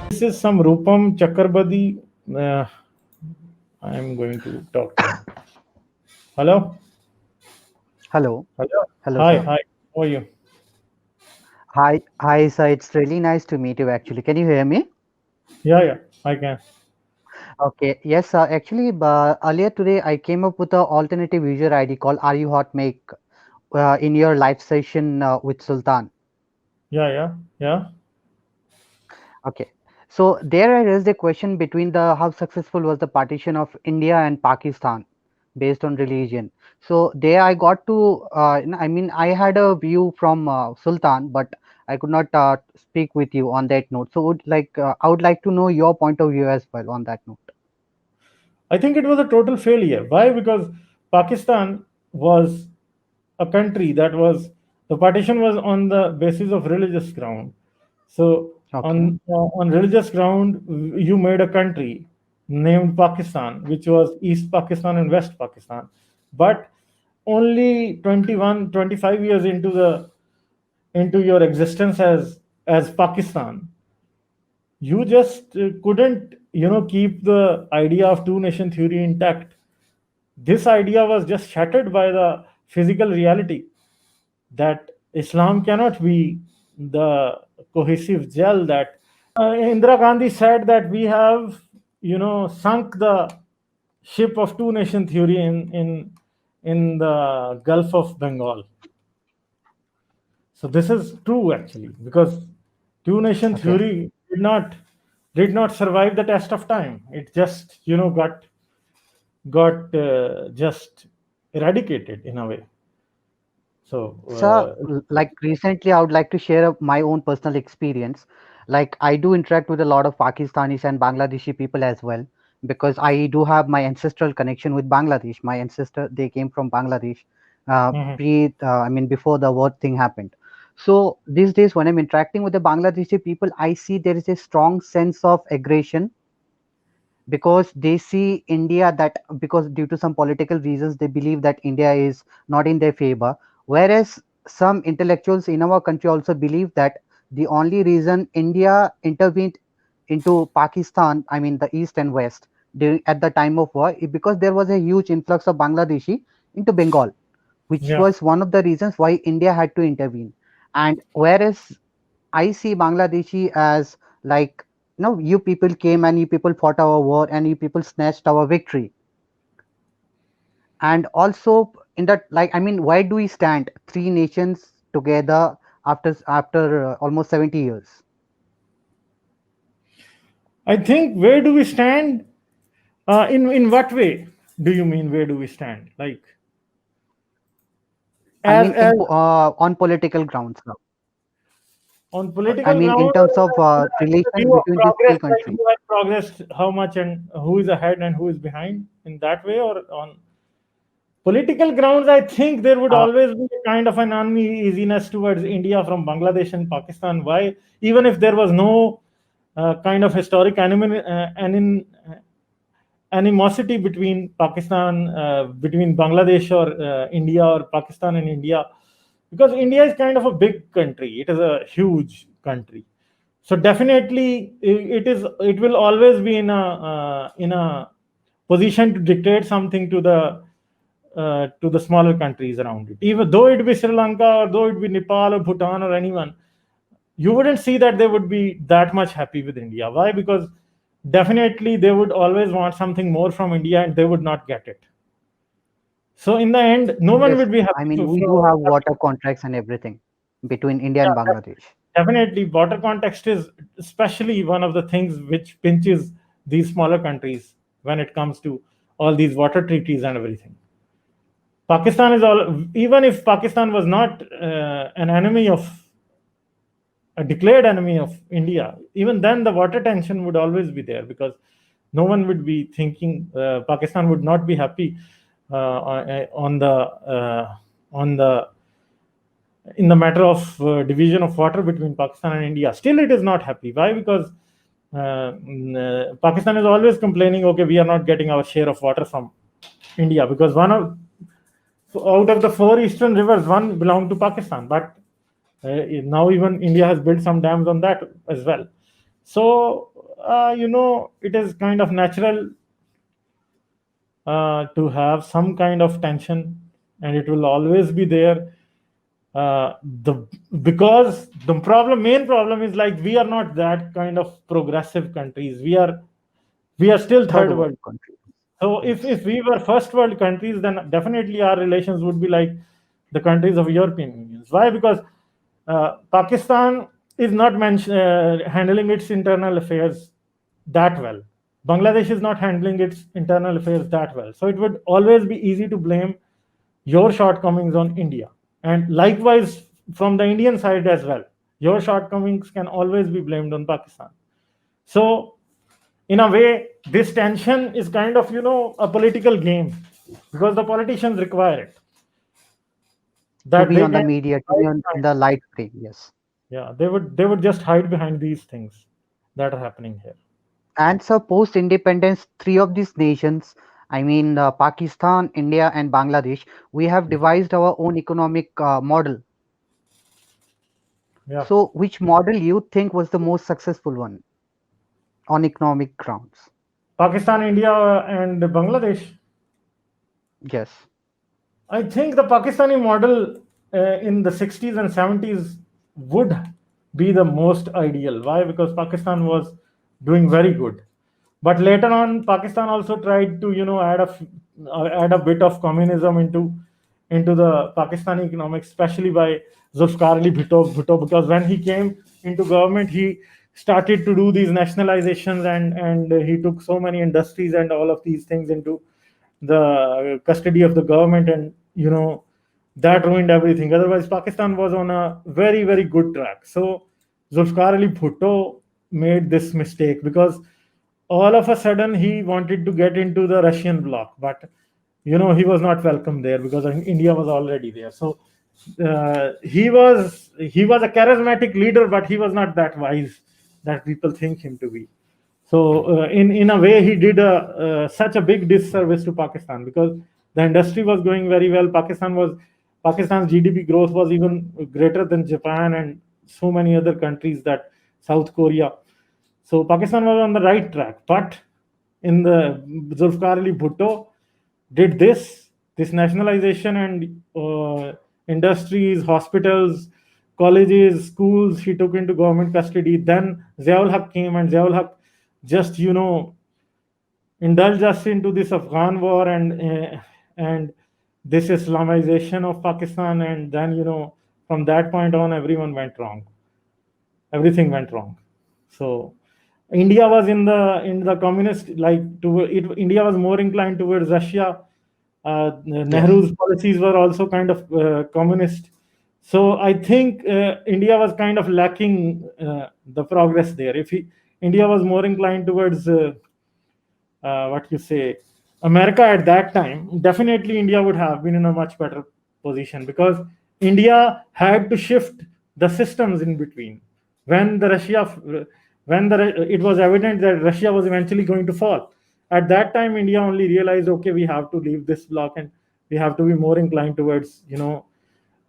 This is some Rupam Chakrabarti. I'm going to talk to him. Hello? Hello. Hello? Hello, Hi, sir. hi. How are you? Hi, sir. It's really nice to meet you actually. Can you hear me? Yeah, yeah, I can. Okay. Yes, sir. Actually, earlier today I came up with an alternative user ID called Are You Hot Make in your live session with Sultan. Yeah, yeah, yeah. Okay. So there I raised a question between the how successful was the partition of India and Pakistan based on religion. So there I got to I mean I had a view from Sultan, but I could not speak with you on that note. So I would like to know your point of view as well on that note. I think it was a total failure. Why? Because Pakistan was a country that was, the partition was on the basis of religious ground. So Okay. on religious ground, you made a country named Pakistan, which was East Pakistan and West Pakistan. But only 21, 25 years into your existence as Pakistan, you just couldn't keep the idea of two nation theory intact. This idea was just shattered by the physical reality that Islam cannot be the cohesive gel that Indira Gandhi said that we have sunk the ship of two nation theory in the Gulf of Bengal. So this is true actually, because two nation Okay. theory did not survive the test of time. It just got just eradicated in a way. So So, like recently, I would like to share my own personal experience. Like, I do interact with a lot of Pakistanis and Bangladeshi people as well, because I do have my ancestral connection with Bangladesh. My ancestor, they came from Bangladesh, mhm. I mean, before the war thing happened. So these days, when I'm interacting with the Bangladeshi people, I see there is a strong sense of aggression because they see India that because due to some political reasons they believe that India is not in their favor, whereas some intellectuals in our country also believe that the only reason India intervened into Pakistan, I mean the east and west during at the time of war, is because there was a huge influx of Bangladeshi into Bengal, which Yeah. was one of the reasons why India had to intervene. And whereas I see Bangladeshi as like, you people came and you people fought our war and you people snatched our victory. And also in that, like, I mean, why do we stand three nations together after almost 70 years? I think, where do we stand? In what way do you mean, where do we stand? Like, I as mean, as on political grounds now. on I political mean, in ground, terms of in the relation view of between these three progress, like countries. who has progressed how much and who is ahead and who is behind, in that way, or on political grounds, I think there would Uh, always be a kind of an uneasiness towards India from Bangladesh and Pakistan. Why? Even if there was no kind of historic animosity between between Bangladesh or India, or Pakistan and India, because India is kind of a big country. It is a huge country, so definitely it will always be in a position to dictate something to the smaller countries around it. Even though it be Sri Lanka, or though it be Nepal or Bhutan or anyone, you wouldn't see that they would be that much happy with India. Why? Because definitely they would always want something more from India, and they would not get it. So in the end, no one yes, would be I happy mean, we do have water contracts and everything between India and Yeah, Bangladesh. definitely. Water context is especially one of the things which pinches these smaller countries when it comes to all these water treaties and everything. Pakistan is all, even if Pakistan was not an enemy of, a declared enemy of India, even then the water tension would always be there, because no one would be thinking, Pakistan would not be happy on the in the matter of division of water between Pakistan and India. Still, it is not happy. Why? Because Pakistan is always complaining, okay, we are not getting our share of water from India, because one of, so out of the four eastern rivers, one belonged to Pakistan. But now even India has built some dams on that as well. So, it is kind of natural to have some kind of tension, and it will always be there. The Because the main problem is like we are not that kind of progressive countries. We are still Third third world world. country. So if Yes. we were first world countries, then definitely our relations would be like the countries of European Unions. Why? Because Pakistan is not handling its internal affairs that well. Bangladesh is not handling its internal affairs that well. So it would always be easy to blame your shortcomings on India. And likewise, from the Indian side as well, your shortcomings can always be blamed on Pakistan. So, in a way, this tension is kind of, a political game because the politicians require it. To That be they on the can media, to be hide on in behind. the light frame. Yes. Yeah, they would just hide behind these things that are happening here. And so post independence, three of these nations, I mean Pakistan, India, and Bangladesh, we have devised our own economic model. Yeah. So, which model you think was the most successful one on economic grounds? Pakistan, India, and Bangladesh. Yes. I think the Pakistani model in the 60s and 70s would be the most ideal. Why? Because Pakistan was doing very good. But later on, Pakistan also tried to, add a bit of communism into the Pakistani economics, especially by Zulfikar Ali Bhutto, because when he came into government, he started to do these nationalizations, and he took so many industries and all of these things into the custody of the government, and that ruined everything. Otherwise, Pakistan was on a very, very good track. So Zulfikar Ali Bhutto made this mistake because all of a sudden he wanted to get into the Russian bloc, but he was not welcome there because India was already there. So he was a charismatic leader, but he was not that wise that people think him to be. So in a way, he did such a big disservice to Pakistan because the industry was going very well. Pakistan's GDP growth was even greater than Japan and so many other countries, that South Korea. So Pakistan was on the right track, but in the Zulfikar Ali Bhutto did this nationalization and industries, hospitals, colleges, schools, he took into government custody. Then Ziaul Haq came, and Ziaul Haq just indulged us into this Afghan war and this Islamization of Pakistan, and then from that point on, everything went wrong. So India was in the communist, like to it. India was more inclined towards Russia. Yes. Nehru's policies were also kind of communist. So I think India was kind of lacking the progress there. India was more inclined towards what you say, America at that time, definitely India would have been in a much better position because India had to shift the systems in between. When the Russia, when it was evident that Russia was eventually going to fall, at that time India only realized, okay, we have to leave this block and we have to be more inclined towards Other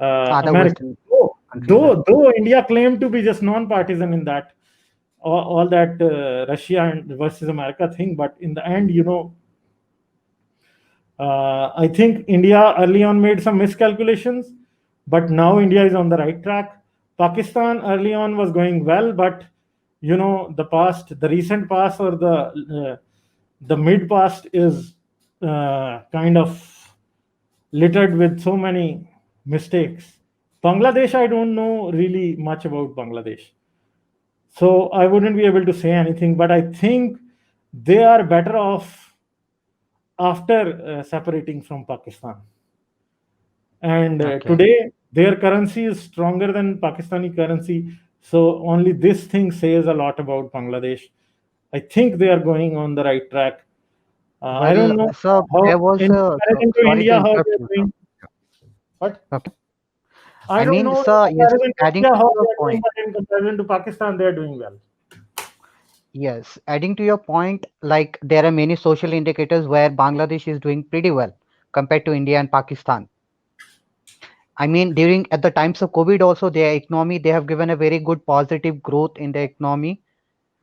America. Western Though, countries as though well. though India claimed to be just non-partisan in that all that Russia and versus America thing, but in the end, I think India early on made some miscalculations, but now India is on the right track. Pakistan early on was going well, but the recent past, or the mid past is kind of littered with so many mistakes. Bangladesh, I don't know really much about Bangladesh, so I wouldn't be able to say anything. But I think they are better off after separating from Pakistan. And Okay. today, their currency is stronger than Pakistani currency. So only this thing says a lot about Bangladesh. I think they are going on the right track. I don't Well, know sir, how, there was in a comparison to sorry to India, how interrupt they are you, sir. doing. But Okay. I I don't mean, know in sir, yes, comparison to adding India to how your they are doing, point. but in comparison to Pakistan, they are doing well. Yes, adding to your point, like there are many social indicators where Bangladesh is doing pretty well compared to India and Pakistan. I mean, during at the times of COVID, also their economy, they have given a very good positive growth in the economy.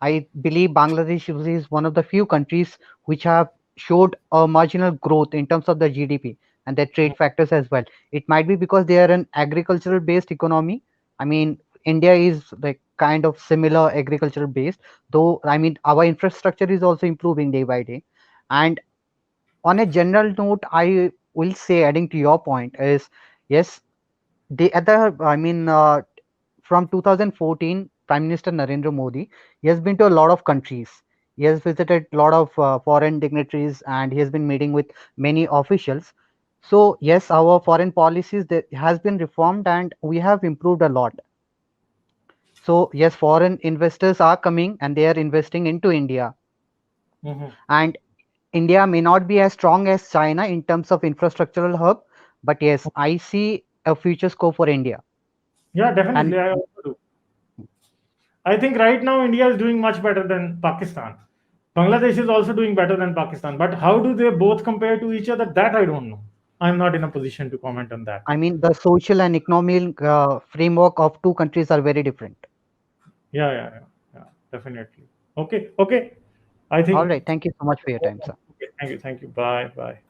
I believe Bangladesh is one of the few countries which have showed a marginal growth in terms of the GDP and their trade factors as well. It might be because they are an agricultural based economy. I mean, India is like kind of similar agricultural based, though I mean our infrastructure is also improving day by day. And on a general note, I will say, adding to your point, is yes, the other, I mean, from 2014, Prime Minister Narendra Modi, he has been to a lot of countries. He has visited a lot of foreign dignitaries and he has been meeting with many officials. So yes, our foreign policies that has been reformed and we have improved a lot. So yes, foreign investors are coming and they are investing into India. Mhm. And India may not be as strong as China in terms of infrastructural hub, but yes, I see a future scope for India. Yeah, And definitely. I also do. I think right now India is doing much better than Pakistan. Bangladesh is also doing better than Pakistan. But how do they both compare to each other? That I don't know. I'm not in a position to comment on that. I mean, the social and economic framework of two countries are very different. Yeah, yeah, yeah, yeah, definitely. Okay, okay. I All think. right. Thank you so much for your time, sir. Okay, thank you, thank you. Bye, bye.